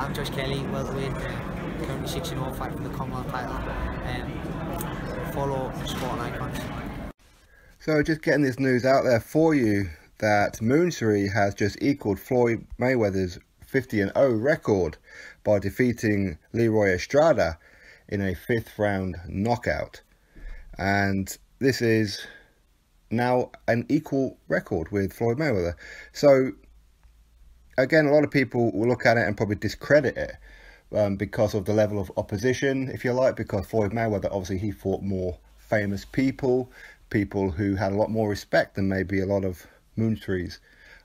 I'm Josh Kelly, welterweight, currently 6-0, fighting for the Commonwealth title. Follow Sport Icons. So just getting this news out there for you that Moonsri has just equaled Floyd Mayweather's 50-0 record by defeating Leroy Estrada in a 5th round knockout. And this is now an equal record with Floyd Mayweather. So again, a lot of people will look at it and probably discredit it because of the level of opposition, if you like, because Floyd Mayweather, obviously he fought more famous people who had a lot more respect than maybe a lot of Moonsri's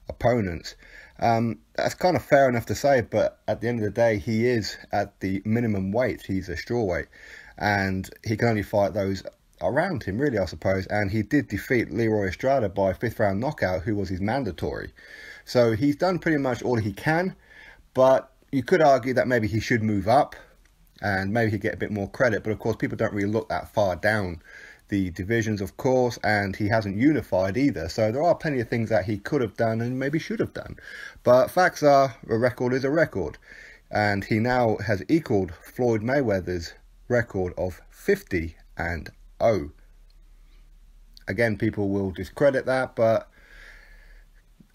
opponents. That's kind of fair enough to say, but at the end of the day, he is at the minimum weight. He's a strawweight, and he can only fight those around him, really, I suppose. And he did defeat Leroy Estrada by 5th round knockout, who was his mandatory. So he's done pretty much all he can, but you could argue that maybe he should move up and maybe he'd get a bit more credit. But of course, people don't really look that far down the divisions, of course, and he hasn't unified either. So there are plenty of things that he could have done and maybe should have done. But facts are, a record is a record. And he now has equaled Floyd Mayweather's record of 50-0. Again, people will discredit that, but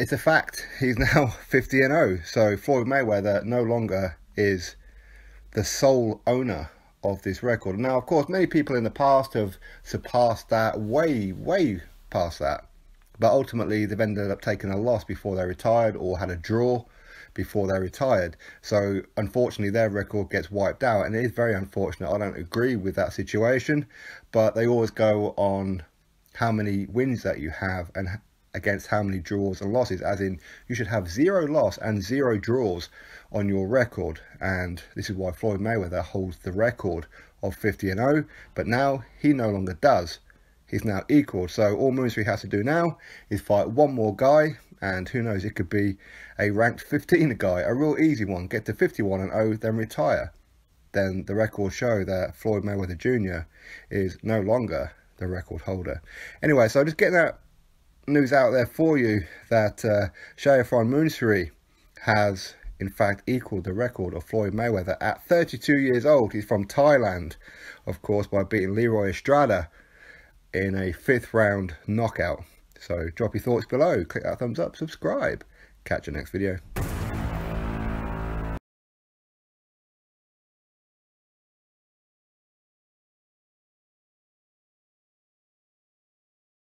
it's a fact. He's now 50-0. So Floyd Mayweather no longer is the sole owner of this record. Now, of course, many people in the past have surpassed that, way past that. But ultimately, they've ended up taking a loss before they retired or had a draw before they retired. So, unfortunately, their record gets wiped out. And it is very unfortunate. I don't agree with that situation. But they always go on how many wins that you have and against how many draws and losses, as in you should have 0 loss and 0 draws on your record. And this is why Floyd Mayweather holds the record of 50-0, but now he no longer does. He's now equal. So all Moonsri has to do now is fight one more guy, and who knows, it could be a ranked 15 guy, a real easy one. Get to 51-0, then retire. Then the records show that Floyd Mayweather Jr. is no longer the record holder. Anyway, so just getting that news out there for you that Chayaphon Moonsri has in fact equaled the record of Floyd Mayweather at 32 years old. He's from Thailand, of course, by beating Leroy Estrada in a 5th round knockout. So drop your thoughts below, click that thumbs up, subscribe. Catch you next video.